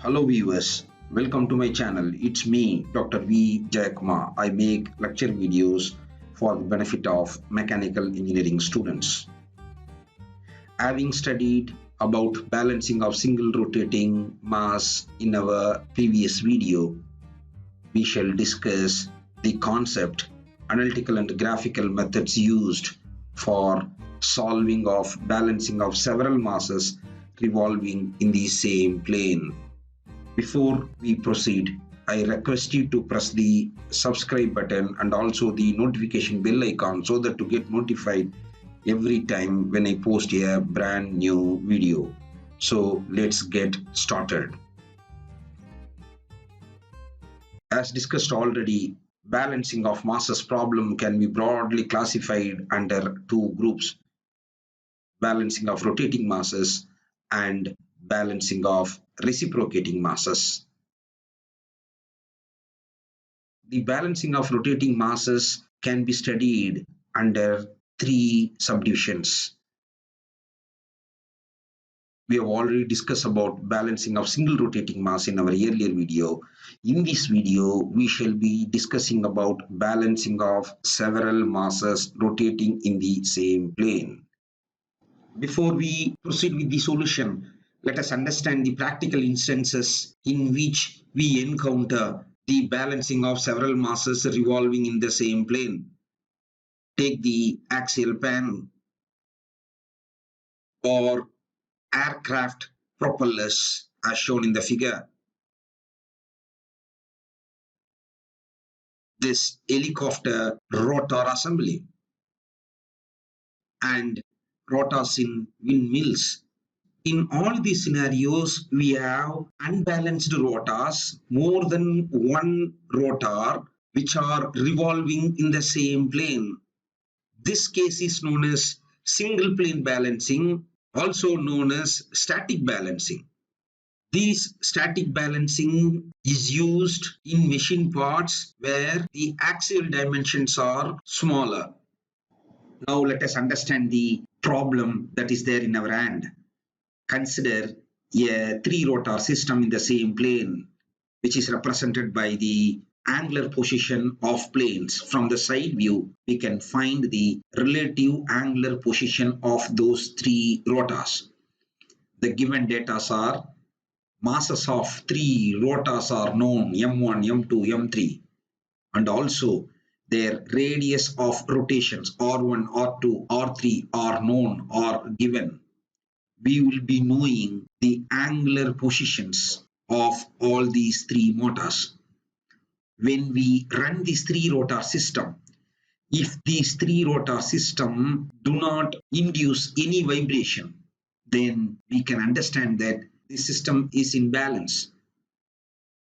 Hello viewers, welcome to my channel. It's me, Dr. V. Jayakumar. I make lecture videos for the benefit of mechanical engineering students. Having studied about balancing of single rotating mass in our previous video, we shall discuss the concept, analytical and graphical methods used for solving of balancing of several masses revolving in the same plane. Before we proceed, I request you to press the subscribe button and also the notification bell icon so that to get notified every time when I post a brand new video. So let's get started. As discussed already, balancing of masses problem can be broadly classified under two groups: balancing of rotating masses and balancing of reciprocating masses. The balancing of rotating masses can be studied under three subdivisions. We have already discussed about balancing of single rotating mass in our earlier video. In this video, we shall be discussing about balancing of several masses rotating in the same plane. Before we proceed with the solution, let us understand the practical instances in which we encounter the balancing of several masses revolving in the same plane. Take the axial pan or aircraft propellers as shown in the figure. This helicopter rotor assembly and rotors in windmills. In all these scenarios, we have unbalanced rotors, more than one rotor, which are revolving in the same plane. This case is known as single plane balancing, also known as static balancing. This static balancing is used in machine parts where the axial dimensions are smaller. Now let us understand the problem that is there in our hand. Consider a three-rotor system in the same plane, which is represented by the angular position of planes. From the side view, we can find the relative angular position of those three rotors. The given data are masses of three rotors are known, M1, M2, M3, and also their radius of rotations R1, R2, R3 are known or given. We will be knowing the angular positions of all these three motors. When we run this three-rotor system, if these three-rotor system do not induce any vibration, then we can understand that the system is in balance.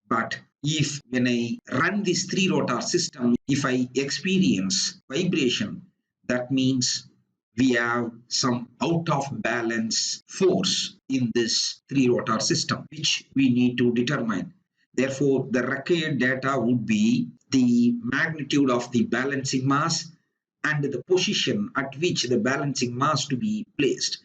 But if when I run this three-rotor system, if I experience vibration, that means we have some out of balance force in this three-rotor system, which we need to determine. Therefore, the required data would be the magnitude of the balancing mass and the position at which the balancing mass to be placed.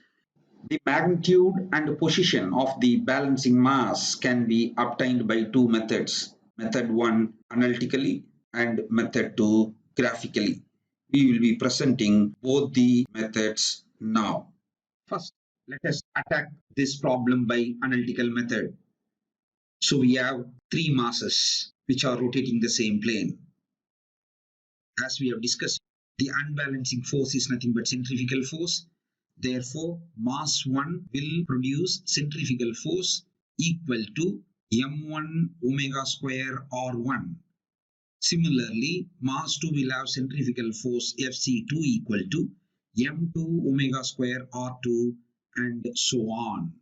The magnitude and position of the balancing mass can be obtained by two methods. Method 1 analytically and method 2 graphically. We will be presenting both the methods now. First, let us attack this problem by analytical method. So we have three masses which are rotating the same plane. As we have discussed, the unbalancing force is nothing but centrifugal force. Therefore, mass 1 will produce centrifugal force equal to m1 omega square r1. Similarly, mass 2 will have centrifugal force Fc2 equal to m2 omega square r2 and so on.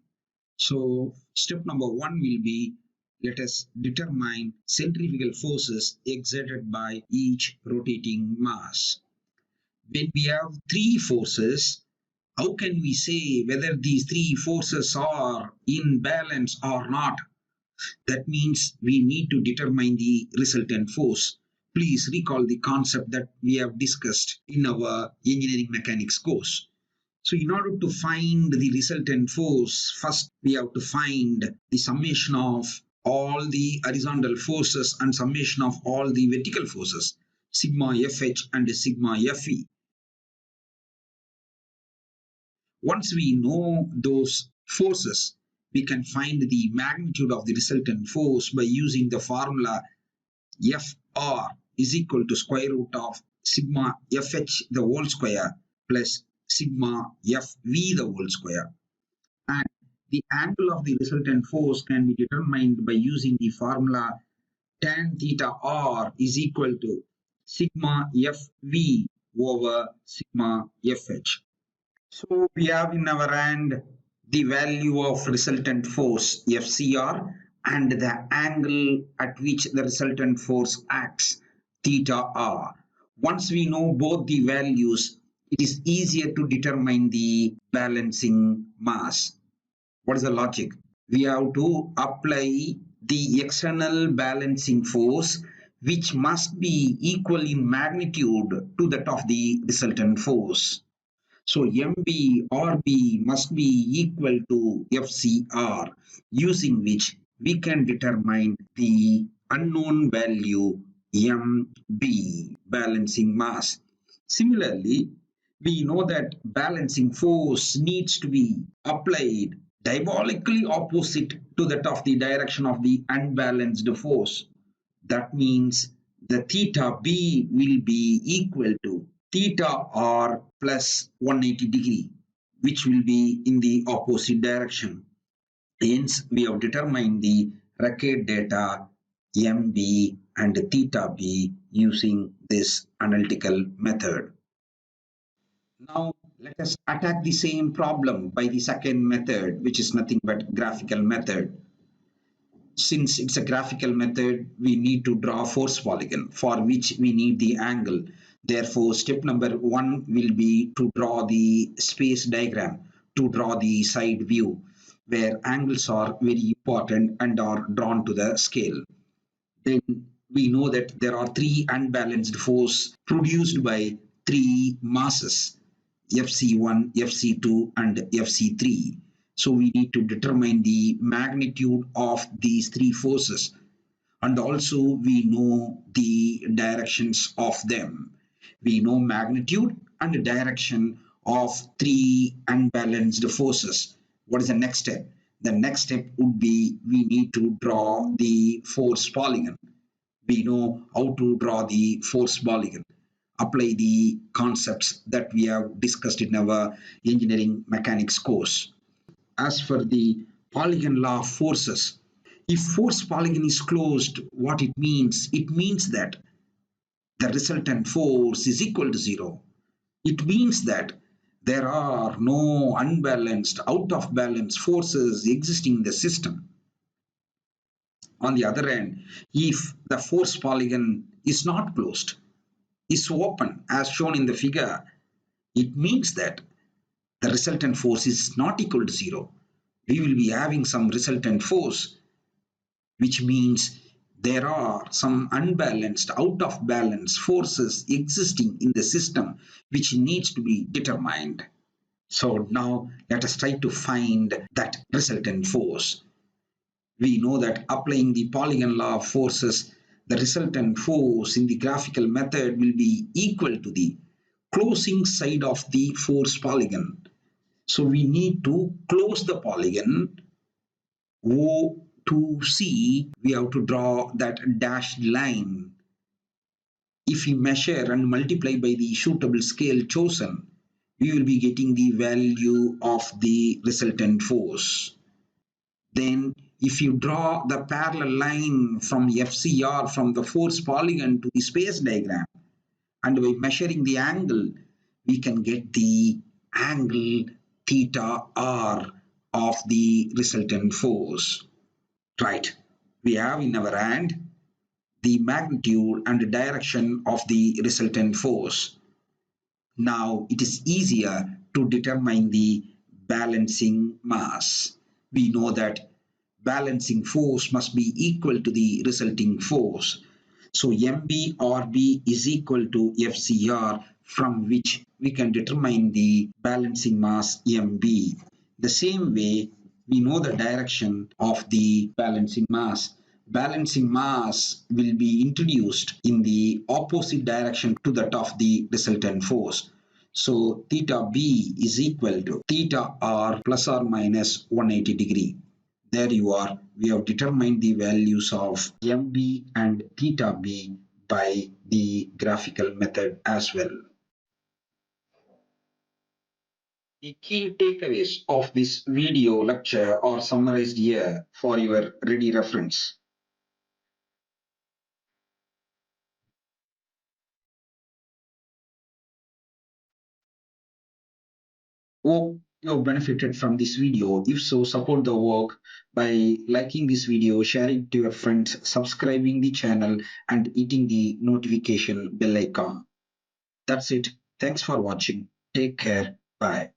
So step number 1 will be, let us determine centrifugal forces exerted by each rotating mass. When we have three forces, how can we say whether these three forces are in balance or not? That means we need to determine the resultant force. Please recall the concept that we have discussed in our engineering mechanics course. So in order to find the resultant force, first we have to find the summation of all the horizontal forces and summation of all the vertical forces, sigma Fh and sigma Fe. Once we know those forces, we can find the magnitude of the resultant force by using the formula Fr is equal to square root of sigma Fh the whole square plus sigma Fv the whole square. And the angle of the resultant force can be determined by using the formula tan theta r is equal to sigma Fv over sigma Fh. So we have in our hand the value of resultant force FCR and the angle at which the resultant force acts theta r. Once we know both the values, it is easier to determine the balancing mass. What is the logic? We have to apply the external balancing force which must be equal in magnitude to that of the resultant force. So MB or B must be equal to FCR, using which we can determine the unknown value MB, balancing mass. Similarly, we know that balancing force needs to be applied diabolically opposite to that of the direction of the unbalanced force. That means the theta B will be equal to theta R plus 180 degree, which will be in the opposite direction. Hence, we have determined the record data MB and theta B using this analytical method. Now, let us attack the same problem by the second method, which is nothing but graphical method. Since it's a graphical method, we need to draw force polygon for which we need the angle. Therefore, step number 1 will be to draw the space diagram, to draw the side view, where angles are very important and are drawn to the scale. Then we know that there are 3 unbalanced forces produced by 3 masses, FC1, FC2 and FC3. So we need to determine the magnitude of these 3 forces, and also we know the directions of them. We know magnitude and direction of 3 unbalanced forces. What is the next step? The next step would be we need to draw the force polygon. We know how to draw the force polygon. Apply the concepts that we have discussed in our engineering mechanics course. As for the polygon law of forces, if force polygon is closed, what it means? It means that the resultant force is equal to 0. It means that there are no unbalanced, out of balance forces existing in the system. On the other hand, if the force polygon is not closed, is open as shown in the figure, it means that the resultant force is not equal to 0. We will be having some resultant force, which means there are some unbalanced, out of balance forces existing in the system which needs to be determined. So now let us try to find that resultant force. We know that applying the polygon law of forces, the resultant force in the graphical method will be equal to the closing side of the force polygon. So we need to close the polygon O to C. We have to draw that dashed line. If we measure and multiply by the suitable scale chosen, we will be getting the value of the resultant force. Then if you draw the parallel line from FCR from the force polygon to the space diagram, and by measuring the angle, we can get the angle theta r of the resultant force. Right, we have in our hand the magnitude and the direction of the resultant force. Now it is easier to determine the balancing mass. We know that balancing force must be equal to the resulting force. So MB or B is equal to FCR from which we can determine the balancing mass MB. The same way, we know the direction of the balancing mass. Balancing mass will be introduced in the opposite direction to that of the resultant force. So theta B is equal to theta R plus or minus 180 degree. There you are. We have determined the values of MB and theta B by the graphical method as well. The key takeaways of this video lecture are summarized here for your ready reference. Hope you have benefited from this video. If so, support the work by liking this video, sharing it to your friends, subscribing the channel, and hitting the notification bell icon. That's it. Thanks for watching. Take care. Bye.